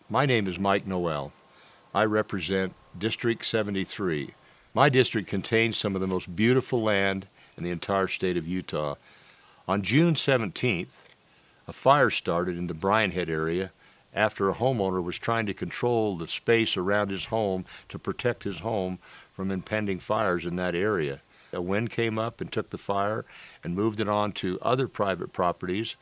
My name is Mike Noel. I represent District 73. My district contains some of the most beautiful land in the entire state of Utah. On June 17th, a fire started in the Bryan Head area after a homeowner was trying to control the space around his home to protect his home from impending fires in that area. A wind came up and took the fire and moved it on to other private properties,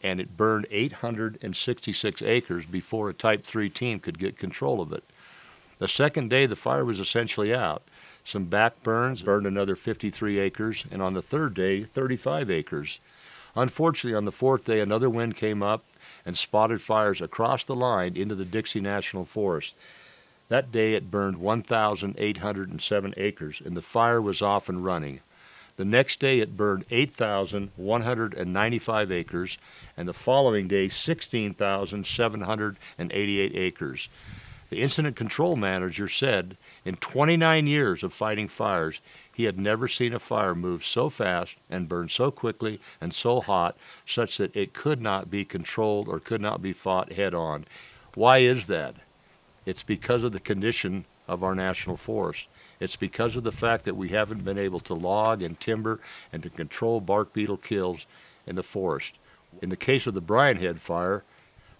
and it burned 866 acres before a Type 3 team could get control of it. The second day, the fire was essentially out. Some back burns burned another 53 acres, and on the third day, 35 acres. Unfortunately, on the fourth day, another wind came up and spotted fires across the line into the Dixie National Forest. That day, it burned 1,807 acres, and the fire was off and running. The next day, it burned 8,195 acres, and the following day, 16,788 acres. The incident control manager said in 29 years of fighting fires, he had never seen a fire move so fast and burn so quickly and so hot, such that it could not be controlled or could not be fought head on. Why is that? It's because of the condition of our national forest. It's because of the fact that we haven't been able to log and timber and to control bark beetle kills in the forest. In the case of the Bryan Head fire,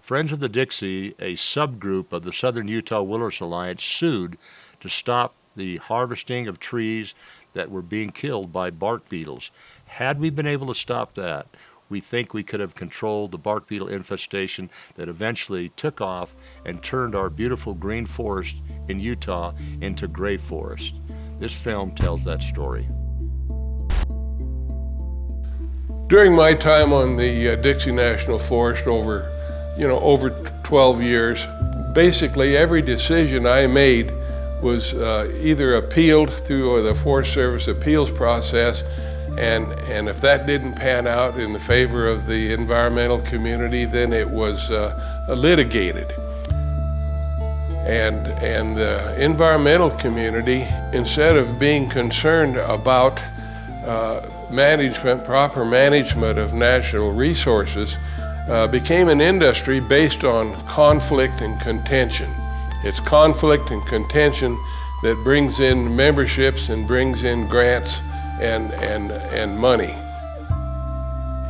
Friends of the Dixie, a subgroup of the Southern Utah Wilderness Alliance, sued to stop the harvesting of trees that were being killed by bark beetles. Had we been able to stop that, we think we could have controlled the bark beetle infestation that eventually took off and turned our beautiful green forest in Utah into gray forest. This film tells that story. During my time on the Dixie National Forest over 12 years, basically every decision I made was either appealed through the Forest Service appeals process, and if that didn't pan out in the favor of the environmental community, then it was litigated. And the environmental community, instead of being concerned about proper management of natural resources, became an industry based on conflict and contention. It's conflict and contention that brings in memberships and brings in grants and money.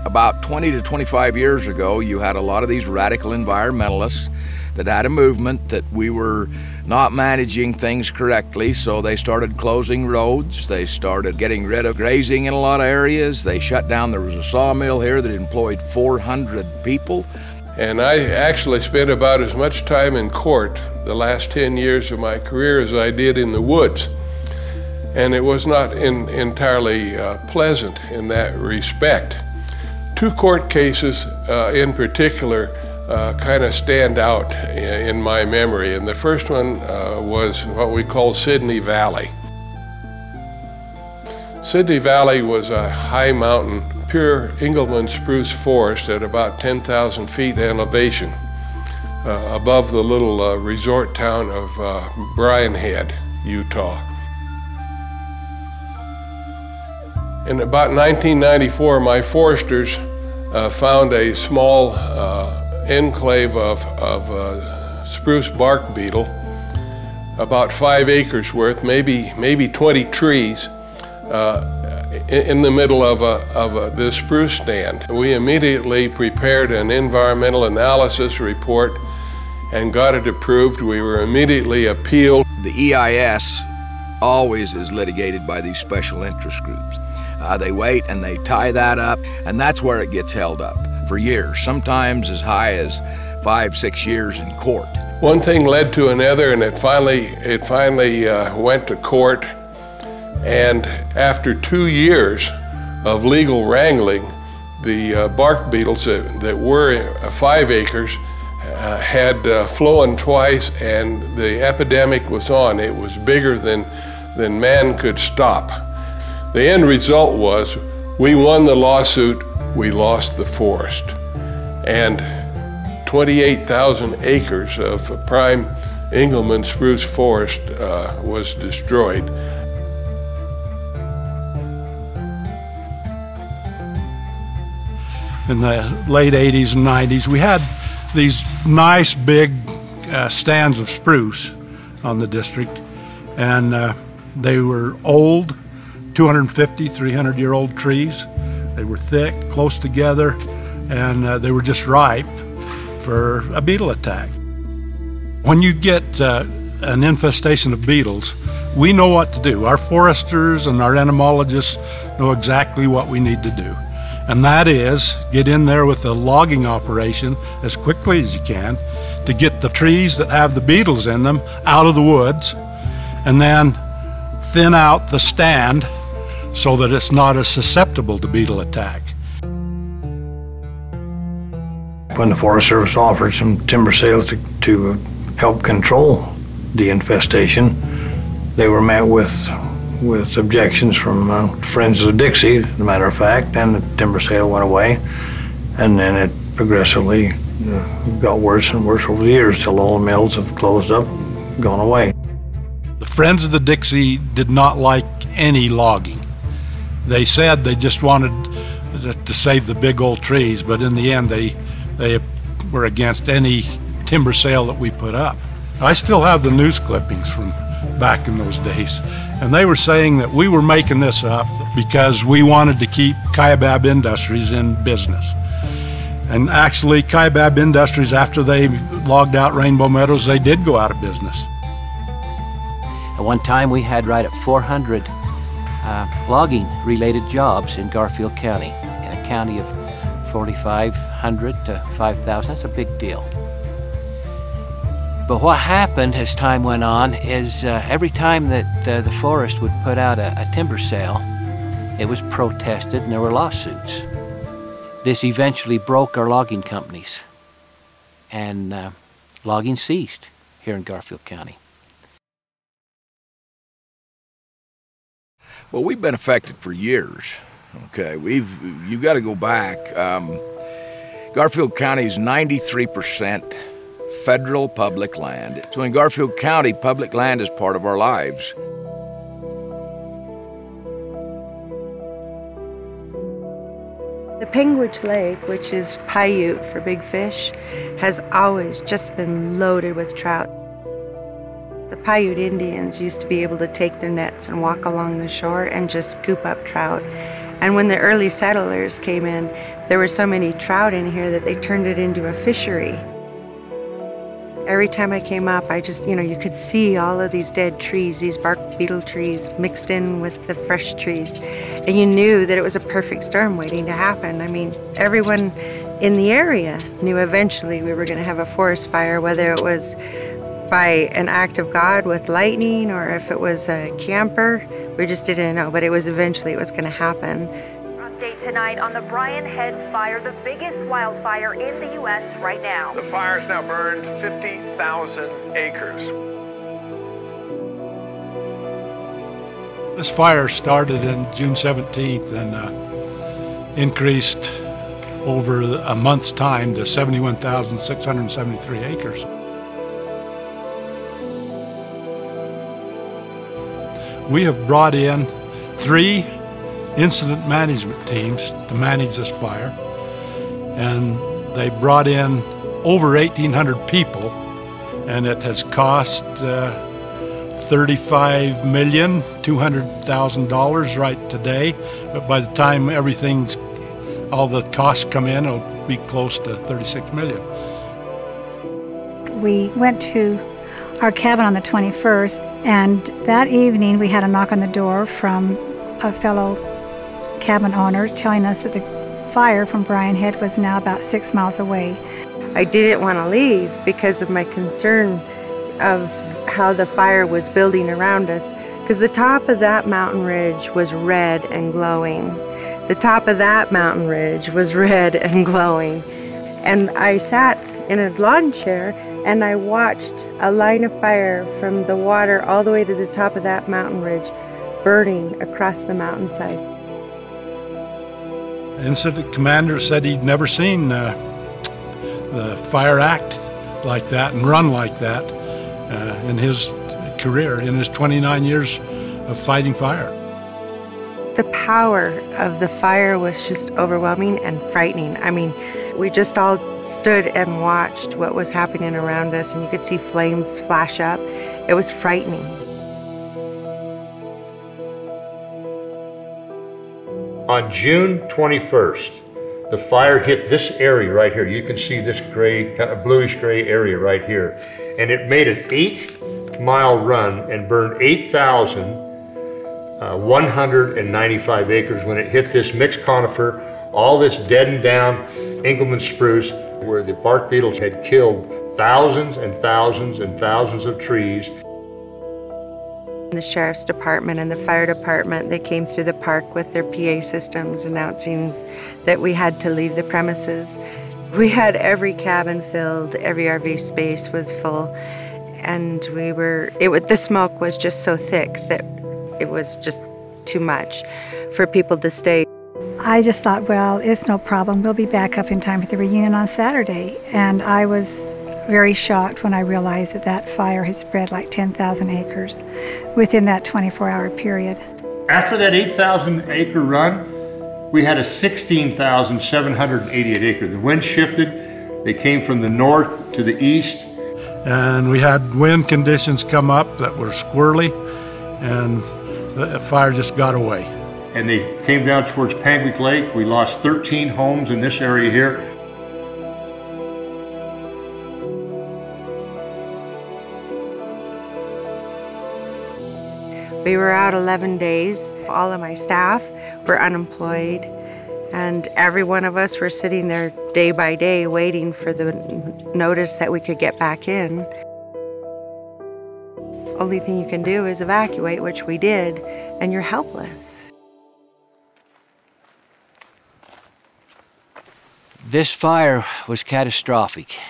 About 20 to 25 years ago, you had a lot of these radical environmentalists that had a movement that we were not managing things correctly, so they started closing roads, they started getting rid of grazing in a lot of areas, they shut down, there was a sawmill here that employed 400 people. And I actually spent about as much time in court the last 10 years of my career as I did in the woods. And it was not entirely pleasant in that respect. Two court cases in particular kind of stand out in my memory. And the first one was what we call Sydney Valley. Sydney Valley was a high mountain, pure Engelmann spruce forest at about 10,000 feet elevation above the little resort town of Bryan Head, Utah. In about 1994, my foresters found a small enclave of spruce bark beetle, about 5 acres worth, maybe 20 trees, in the middle of the spruce stand. We immediately prepared an environmental analysis report and got it approved. We were immediately appealed. The EIS always is litigated by these special interest groups. They wait and they tie that up, and that's where it gets held up for years, sometimes as high as 5-6 years in court. One thing led to another, and it finally went to court. And after 2 years of legal wrangling, the bark beetles that were 5 acres had flown twice, and the epidemic was on. It was bigger than man could stop. The end result was we won the lawsuit, we lost the forest. And 28,000 acres of prime Engelmann spruce forest was destroyed. In the late 80s and 90s, we had these nice big stands of spruce on the district, and they were old, 250, 300-year-old trees. They were thick, close together, and they were just ripe for a beetle attack. When you get an infestation of beetles, we know what to do. Our foresters and our entomologists know exactly what we need to do. And that is get in there with a logging operation as quickly as you can to get the trees that have the beetles in them out of the woods, and then thin out the stand so that it's not as susceptible to beetle attack. When the Forest Service offered some timber sales to help control the infestation, they were met with objections from friends of Dixie, as a matter of fact, and the timber sale went away. And then it progressively got worse and worse over the years till all the mills have closed up, gone away. The Friends of the Dixie did not like any logging. They said they just wanted to save the big old trees, but in the end they were against any timber sale that we put up. I still have the news clippings from back in those days, and they were saying that we were making this up because we wanted to keep Kaibab Industries in business. And actually, Kaibab Industries, after they logged out Rainbow Meadows, they did go out of business. At one time, we had right at 400 logging-related jobs in Garfield County, in a county of 4,500 to 5,000. That's a big deal. But what happened as time went on is every time that the forest would put out a timber sale, it was protested and there were lawsuits. This eventually broke our logging companies, and logging ceased here in Garfield County. Well, we've been affected for years. Okay, you've got to go back. Garfield County is 93% federal public land. So in Garfield County, public land is part of our lives. The Penguich Lake, which is Paiute for big fish, has always just been loaded with trout. The Paiute Indians used to be able to take their nets and walk along the shore and just scoop up trout. And when the early settlers came in, there were so many trout in here that they turned it into a fishery. Every time I came up, I just, you could see all of these dead trees, these bark beetle trees mixed in with the fresh trees. And you knew that it was a perfect storm waiting to happen. I mean, everyone in the area knew eventually we were going to have a forest fire, whether it was by an act of God with lightning or if it was a camper. We just didn't know, but it was eventually going to happen. Update tonight on the Brian Head Fire, the biggest wildfire in the U.S. right now. The fire has now burned 50,000 acres. This fire started in June 17th and increased over a month's time to 71,673 acres. We have brought in 3 incident management teams to manage this fire, and they brought in over 1,800 people, and it has cost $35,200,000 right today, but by the time all the costs come in, it'll be close to $36 million. We went to our cabin on the 21st, and that evening we had a knock on the door from a fellow cabin owner telling us that the fire from Brian Head was now about 6 miles away. I didn't want to leave because of my concern of how the fire was building around us, because the top of that mountain ridge was red and glowing. The top of that mountain ridge was red and glowing. And I sat in a lawn chair and I watched a line of fire from the water all the way to the top of that mountain ridge burning across the mountainside. The incident commander said he'd never seen the fire act like that and run like that in his career, in his 29 years of fighting fire. The power of the fire was just overwhelming and frightening. I mean, We just all stood and watched what was happening around us, and you could see flames flash up. It was frightening. On June 21st, the fire hit this area right here. You can see this gray, kind of bluish gray area right here. And it made an 8-mile run and burned 8,195 acres when it hit this mixed conifer, all this deadened down Engelmann spruce, where the bark beetles had killed thousands and thousands and thousands of trees. The sheriff's department and the fire department, they came through the park with their PA systems announcing that we had to leave the premises. We had every cabin filled, every RV space was full, and the smoke was just so thick that it was just too much for people to stay. I just thought, well, it's no problem. We'll be back up in time for the reunion on Saturday. And I was very shocked when I realized that that fire had spread like 10,000 acres within that 24-hour period. After that 8,000 acre run, we had a 16,788 acre. The wind shifted. They came from the north to the east. And we had wind conditions come up that were squirrely, and the fire just got away. And they came down towards Panguitch Lake. We lost 13 homes in this area here. We were out 11 days. All of my staff were unemployed, and every one of us were sitting there day by day waiting for the notice that we could get back in. Only thing you can do is evacuate, which we did, and you're helpless. This fire was catastrophic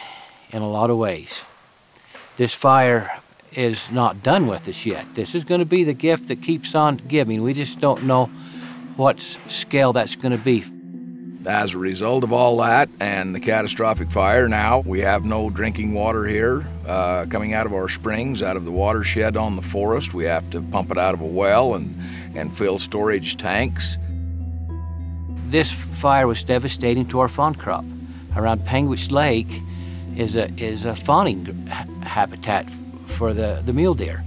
in a lot of ways. This fire is not done with us yet. This is going to be the gift that keeps on giving. We just don't know what scale that's going to be. As a result of all that and the catastrophic fire, now we have no drinking water here coming out of our springs, out of the watershed on the forest. We have to pump it out of a well and fill storage tanks. This fire was devastating to our fawn crop. Around Panguitch Lake is a fawning habitat for the mule deer.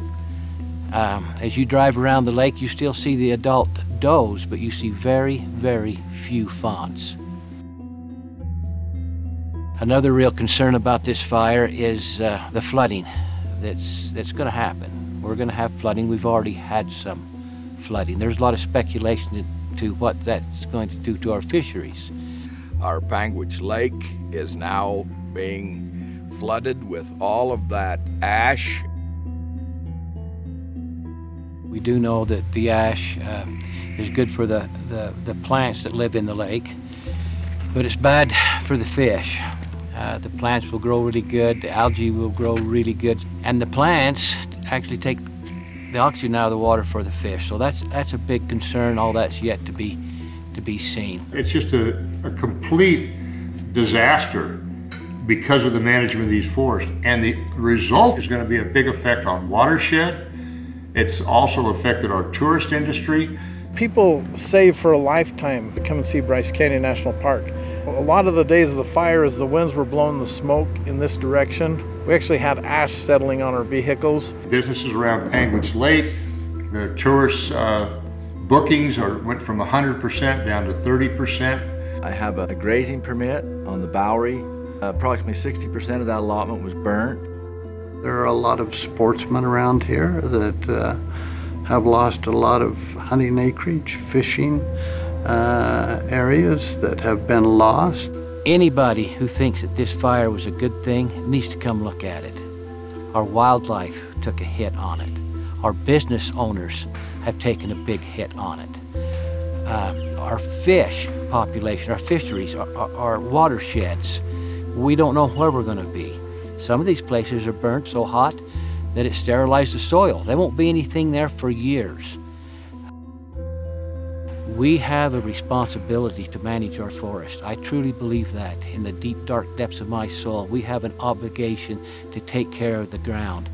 As you drive around the lake, you still see the adult does, but you see very, very few fawns. Another real concern about this fire is the flooding that's going to happen. We're going to have flooding. We've already had some flooding. There's a lot of speculation to what that's going to do to our fisheries. Our Panguitch Lake is now being flooded with all of that ash. We do know that the ash is good for the plants that live in the lake, but it's bad for the fish. The plants will grow really good, the algae will grow really good, and the plants actually take the oxygen out of the water for the fish. So that's a big concern. All that's yet to be seen. It's just a complete disaster because of the management of these forests, and the result is going to be a big effect on watershed. It's also affected our tourist industry. People save for a lifetime to come and see Bryce Canyon National Park. A lot of the days of the fire, as the winds were blowing the smoke in this direction, we actually had ash settling on our vehicles. Businesses around Panguitch Lake, the tourist bookings went from 100% down to 30%. I have a grazing permit on the Bowery. Approximately 60% of that allotment was burnt. There are a lot of sportsmen around here that have lost a lot of hunting acreage, fishing areas that have been lost. Anybody who thinks that this fire was a good thing needs to come look at it. Our wildlife took a hit on it. Our business owners have taken a big hit on it. Our fish population, our fisheries, our watersheds, we don't know where we're going to be. Some of these places are burnt so hot that it sterilized the soil. There won't be anything there for years. We have a responsibility to manage our forest. I truly believe that. In the deep, dark depths of my soul, we have an obligation to take care of the ground.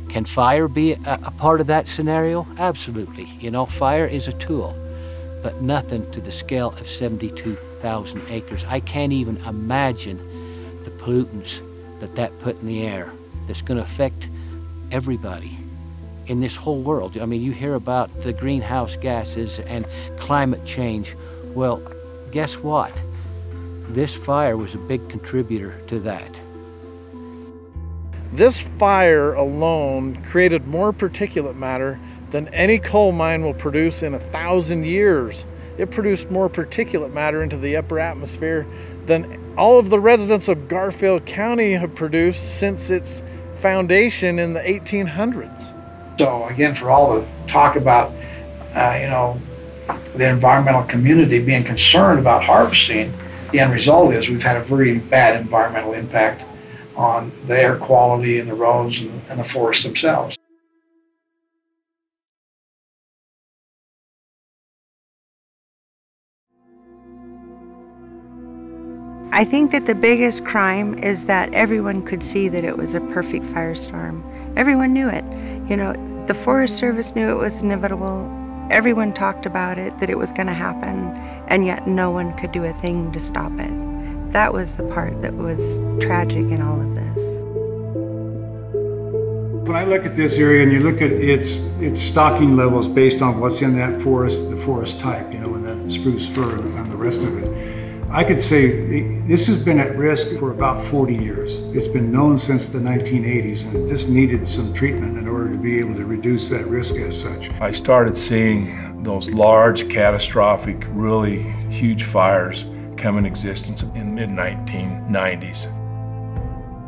Can fire be a part of that scenario? Absolutely. You know, fire is a tool, but nothing to the scale of 72 100,000 acres. I can't even imagine the pollutants that put in the air that's going to affect everybody in this whole world. I mean, you hear about the greenhouse gases and climate change. Well, guess what? This fire was a big contributor to that. This fire alone created more particulate matter than any coal mine will produce in 1,000 years. It produced more particulate matter into the upper atmosphere than all of the residents of Garfield County have produced since its foundation in the 1800s. So again, for all the talk about, the environmental community being concerned about harvesting, the end result is we've had a very bad environmental impact on the air quality and the roads and the forests themselves. I think that the biggest crime is that everyone could see that it was a perfect firestorm. Everyone knew it. The Forest Service knew it was inevitable. Everyone talked about it, that it was going to happen, and yet no one could do a thing to stop it. That was the part that was tragic in all of this. When I look at this area and you look at its stocking levels based on what's in that forest, the forest type, and that spruce fir and the rest of it, I could say this has been at risk for about 40 years. It's been known since the 1980s, and this needed some treatment in order to be able to reduce that risk as such. I started seeing those large, catastrophic, really huge fires come in existence in the mid-1990s.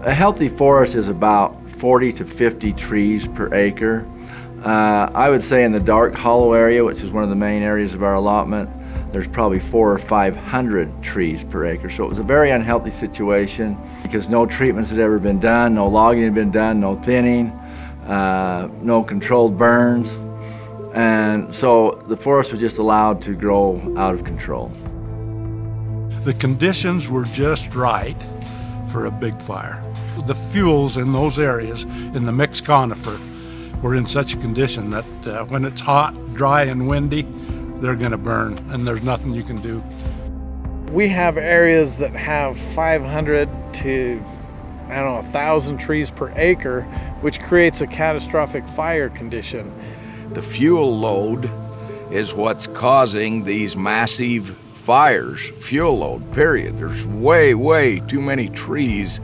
A healthy forest is about 40 to 50 trees per acre. I would say in the dark hollow area, which is one of the main areas of our allotment, there's probably 400 or 500 trees per acre. So it was a very unhealthy situation because no treatments had ever been done, no logging had been done, no thinning, no controlled burns. And so the forest was just allowed to grow out of control. The conditions were just right for a big fire. The fuels in those areas in the mixed conifer were in such a condition that when it's hot, dry, and windy, they're going to burn, and there's nothing you can do. We have areas that have 500 to, 1,000 trees per acre, which creates a catastrophic fire condition. The fuel load is what's causing these massive fires. Fuel load, period. There's way too many trees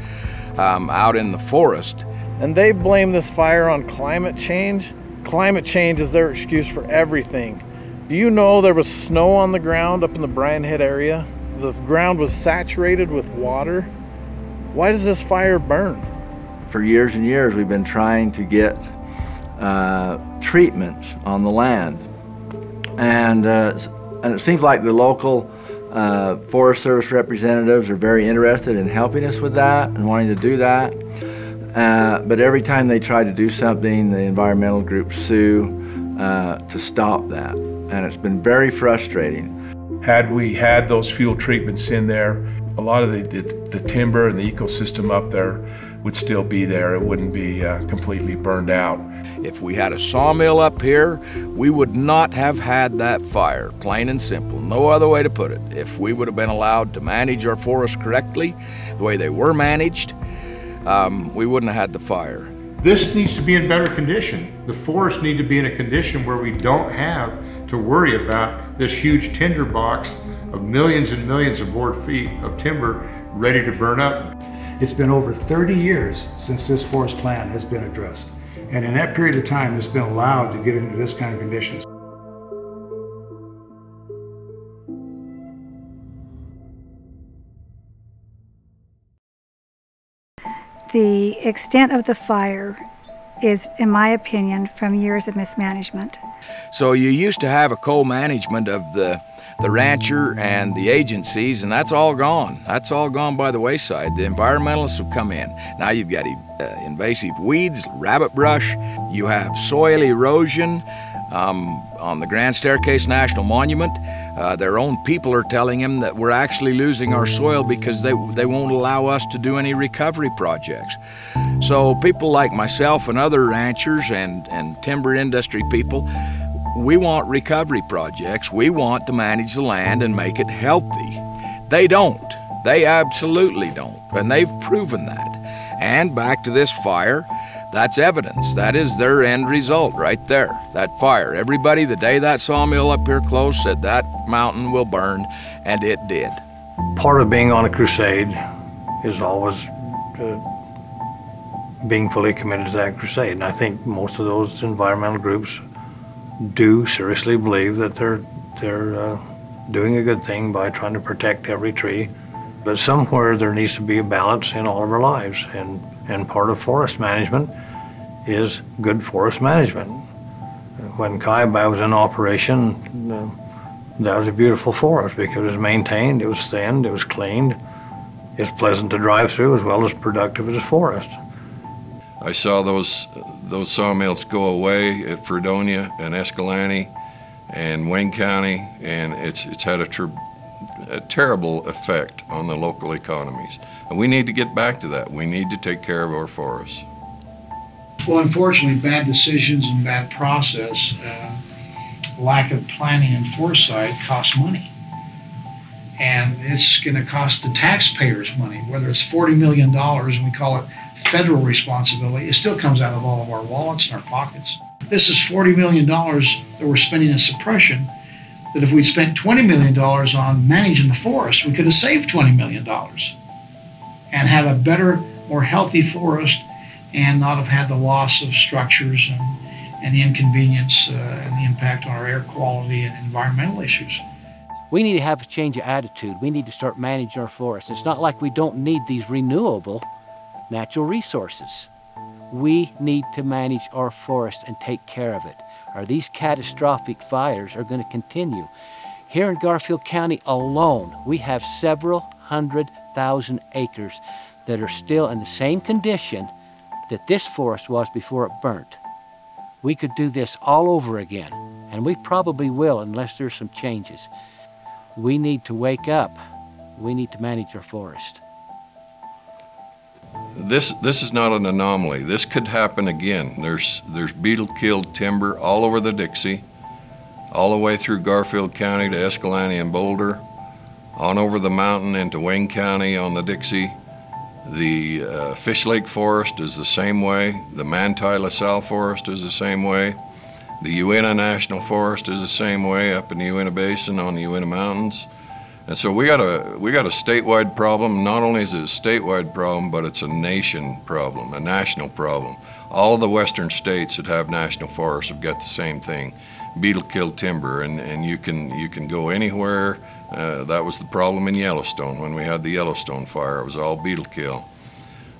out in the forest. And they blame this fire on climate change. Climate change is their excuse for everything. Do you know there was snow on the ground up in the Bryan Head area? The ground was saturated with water. Why does this fire burn? For years and years, we've been trying to get treatments on the land. And it seems like the local Forest Service representatives are very interested in helping us with that and wanting to do that. But every time they try to do something, the environmental groups sue to stop that. And it's been very frustrating. Had we had those fuel treatments in there, a lot of the timber and the ecosystem up there would still be there. It wouldn't be completely burned out. If we had a sawmill up here, we would not have had that fire, plain and simple. No other way to put it. If we would have been allowed to manage our forests correctly, the way they were managed, we wouldn't have had the fire. This needs to be in better condition. The forests need to be in a condition where we don't have to worry about this huge tinder box of millions and millions of board feet of timber ready to burn up. It's been over 30 years since this forest plan has been addressed. And in that period of time, it's been allowed to get into this kind of conditions. The extent of the fire is, in my opinion, from years of mismanagement. So you used to have a co-management of the rancher and the agencies, and that's all gone. That's all gone by the wayside. The environmentalists have come in. Now you've got invasive weeds, rabbit brush, you have soil erosion. On the Grand Staircase National Monument, their own people are telling them that we're actually losing our soil because they won't allow us to do any recovery projects. So people like myself and other ranchers and timber industry people, we want recovery projects. We want to manage the land and make it healthy. They don't. They absolutely don't. And they've proven that. And back to this fire, that's evidence. That is their end result right there, that fire. Everybody, the day that sawmill up here closed, said that mountain will burn, and it did. Part of being on a crusade is always being fully committed to that crusade. And I think most of those environmental groups do seriously believe that they're doing a good thing by trying to protect every tree. But somewhere there needs to be a balance in all of our lives, and part of forest management is good forest management. When Kayaba was in operation, that was a beautiful forest because it was maintained, it was thinned, it was cleaned. It's pleasant to drive through as well as productive as a forest. I saw those sawmills go away at Fredonia and Escalante and Wayne County, and it's had a terrible effect on the local economies. And we need to get back to that. We need to take care of our forests. Well, unfortunately, bad decisions and bad process, lack of planning and foresight costs money. And it's going to cost the taxpayers money, whether it's $40 million and we call it federal responsibility, it still comes out of all of our wallets and our pockets. This is $40 million that we're spending in suppression, that if we'd spent $20 million on managing the forest, we could have saved $20 million and had a better, more healthy forest and not have had the loss of structures and the inconvenience and the impact on our air quality and environmental issues. We need to have a change of attitude. We need to start managing our forests. It's not like we don't need these renewable natural resources. We need to manage our forest and take care of it, or these catastrophic fires are going to continue. Here in Garfield County alone, we have several 100,000 acres that are still in the same condition that this forest was before it burnt. We could do this all over again, and we probably will unless there's some changes. We need to wake up. We need to manage our forest. This is not an anomaly. This could happen again. There's beetle-killed timber all over the Dixie, all the way through Garfield County to Escalante and Boulder, on over the mountain into Wayne County on the Dixie. The Fish Lake Forest is the same way. The Manti-La Salle Forest is the same way. The Uinta National Forest is the same way up in the Uinta Basin on the Uinta Mountains. And so we got a statewide problem. Not only is it a statewide problem, but it's a nation problem, a national problem. All of the western states that have national forests have got the same thing, beetle-killed timber, and you can go anywhere. That was the problem in Yellowstone when we had the Yellowstone fire. It was all beetle kill.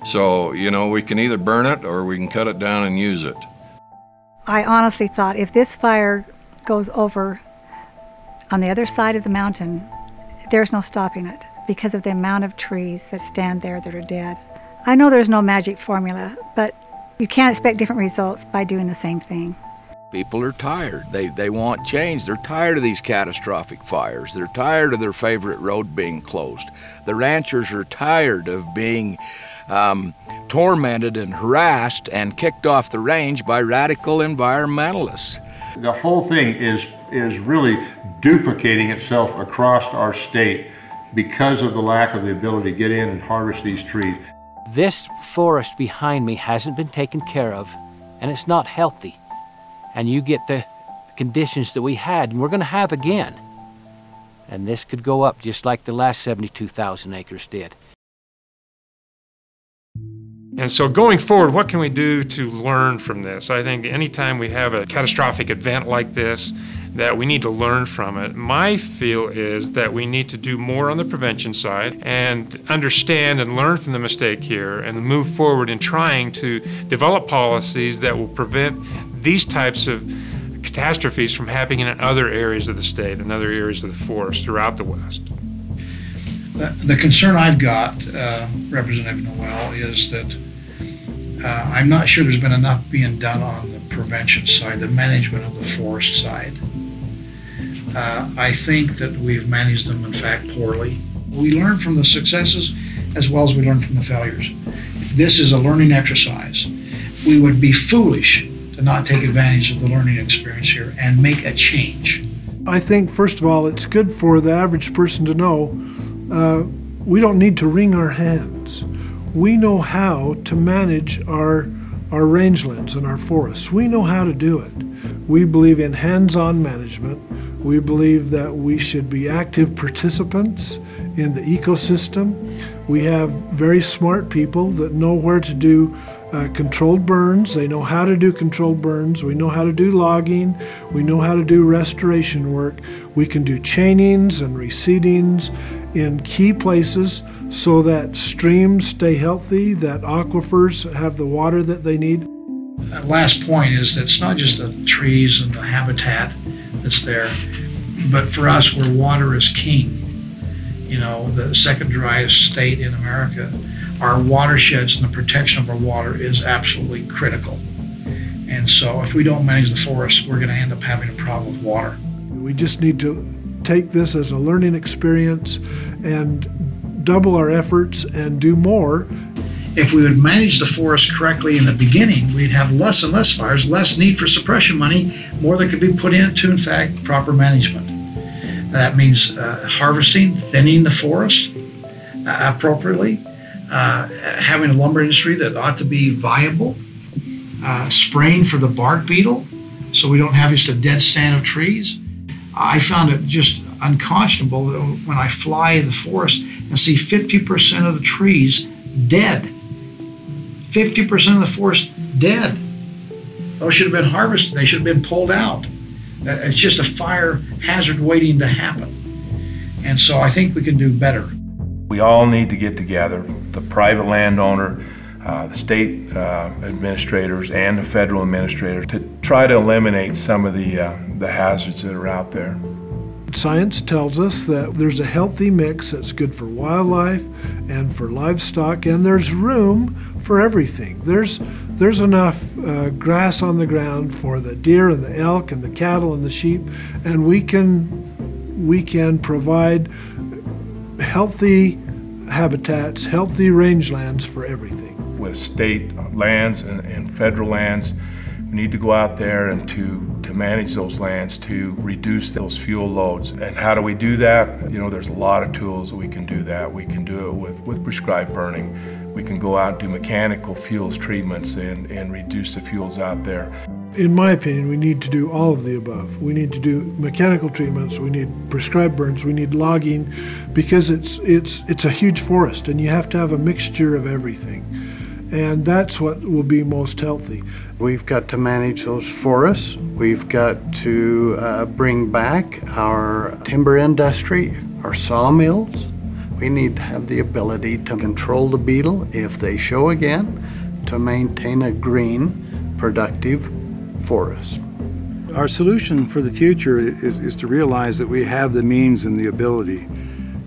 So, you know, we can either burn it or we can cut it down and use it. I honestly thought if this fire goes over on the other side of the mountain, there's no stopping it because of the amount of trees that stand there that are dead. I know there's no magic formula, but you can't expect different results by doing the same thing. People are tired. They want change. They're tired of these catastrophic fires. They're tired of their favorite road being closed. The ranchers are tired of being tormented and harassed and kicked off the range by radical environmentalists. The whole thing is really duplicating itself across our state because of the lack of the ability to get in and harvest these trees. This forest behind me hasn't been taken care of, and it's not healthy. And you get the conditions that we had and we're going to have again. And this could go up just like the last 72,000 acres did. And so going forward, what can we do to learn from this? I think anytime we have a catastrophic event like this, that we need to learn from it. My feel is that we need to do more on the prevention side and understand and learn from the mistake here and move forward in trying to develop policies that will prevent these types of catastrophes from happening in other areas of the state and other areas of the forest throughout the West. The concern I've got, Representative Noel, is that I'm not sure there's been enough being done on the prevention side, the management of the forest side. I think that we've managed them, in fact, poorly. We learn from the successes as well as we learn from the failures. This is a learning exercise. We would be foolish to not take advantage of the learning experience here and make a change. I think, first of all, it's good for the average person to know we don't need to wring our hands. We know how to manage our rangelands and our forests. We know how to do it. We believe in hands-on management. We believe that we should be active participants in the ecosystem. We have very smart people that know where to do controlled burns. They know how to do controlled burns. We know how to do logging. We know how to do restoration work. We can do chainings and reseedings in key places so that streams stay healthy, that aquifers have the water that they need. That last point is that it's not just the trees and the habitat that's there, but for us, where water is king, you know, the second driest state in America, our watersheds and the protection of our water is absolutely critical. And so if we don't manage the forest, we're going to end up having a problem with water. We just need to take this as a learning experience and double our efforts and do more. If we would manage the forest correctly in the beginning, we'd have less and less fires, less need for suppression money, more that could be put into, in fact, proper management. That means harvesting, thinning the forest appropriately, having a lumber industry that ought to be viable, spraying for the bark beetle so we don't have just a dead stand of trees. I found it just unconscionable that when I fly the forest and see 50% of the trees dead. 50% of the forest dead. Those should have been harvested. They should have been pulled out. It's just a fire hazard waiting to happen. And so I think we can do better. We all need to get together, the private landowner, the state administrators, and the federal administrators, to try to eliminate some of the hazards that are out there. Science tells us that there's a healthy mix that's good for wildlife and for livestock, and there's room for everything. There's enough grass on the ground for the deer and the elk and the cattle and the sheep, and we can provide healthy habitats, healthy rangelands for everything. With state lands and federal lands, we need to go out there and to manage those lands to reduce those fuel loads. And how do we do that? You know, there's a lot of tools that we can do that. We can do it with prescribed burning. We can go out and do mechanical fuels treatments and reduce the fuels out there. In my opinion, we need to do all of the above. We need to do mechanical treatments, we need prescribed burns, we need logging, because it's a huge forest and you have to have a mixture of everything. And that's what will be most healthy. We've got to manage those forests. We've got to bring back our timber industry, our sawmills. We need to have the ability to control the beetle if they show again, to maintain a green, productive forest. Our solution for the future is to realize that we have the means and the ability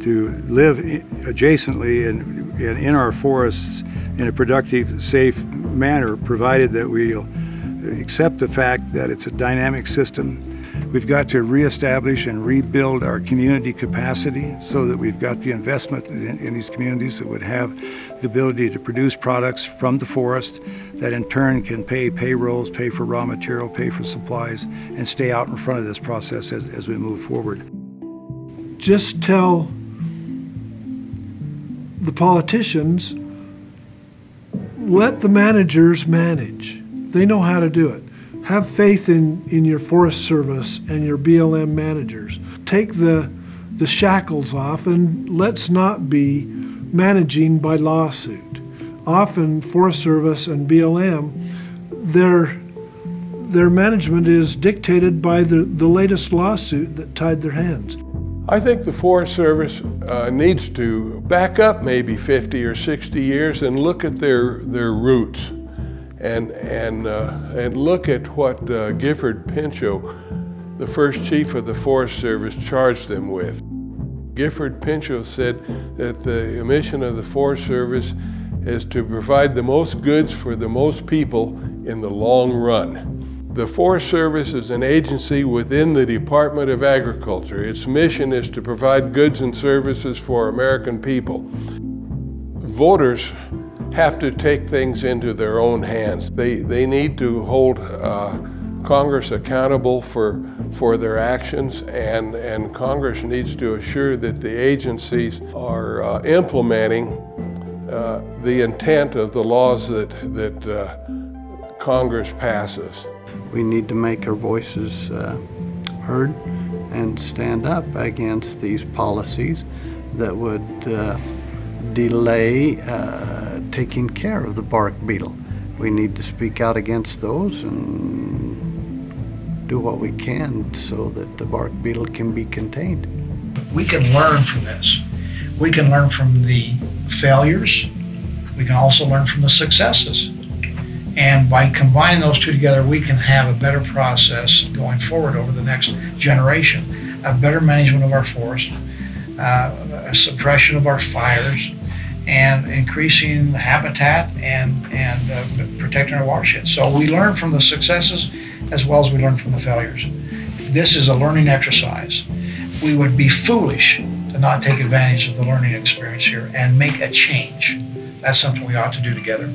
to live adjacently and in our forests in a productive, safe manner, provided that we'll accept the fact that it's a dynamic system. We've got to reestablish and rebuild our community capacity so that we've got the investment in these communities that would have the ability to produce products from the forest that in turn can pay payrolls, pay for raw material, pay for supplies, and stay out in front of this process as we move forward. Just tell the politicians, let the managers manage. They know how to do it. Have faith in your Forest Service and your BLM managers. Take the shackles off and let's not be managing by lawsuit. Often Forest Service and BLM, their management is dictated by the latest lawsuit that tied their hands. I think the Forest Service needs to back up maybe 50 or 60 years and look at their roots and look at what Gifford Pinchot, the first chief of the Forest Service, charged them with. Gifford Pinchot said that the mission of the Forest Service is to provide the most goods for the most people in the long run. The Forest Service is an agency within the Department of Agriculture. Its mission is to provide goods and services for American people. Voters have to take things into their own hands. They need to hold Congress accountable for their actions, and Congress needs to assure that the agencies are implementing the intent of the laws that Congress passes. We need to make our voices heard and stand up against these policies that would delay taking care of the bark beetle. We need to speak out against those and do what we can so that the bark beetle can be contained. We can learn from this. We can learn from the failures. We can also learn from the successes. And by combining those two together, we can have a better process going forward over the next generation, a better management of our forest, a suppression of our fires, and increasing habitat and protecting our watershed. So we learn from the successes as well as we learn from the failures. This is a learning exercise. We would be foolish to not take advantage of the learning experience here and make a change. That's something we ought to do together.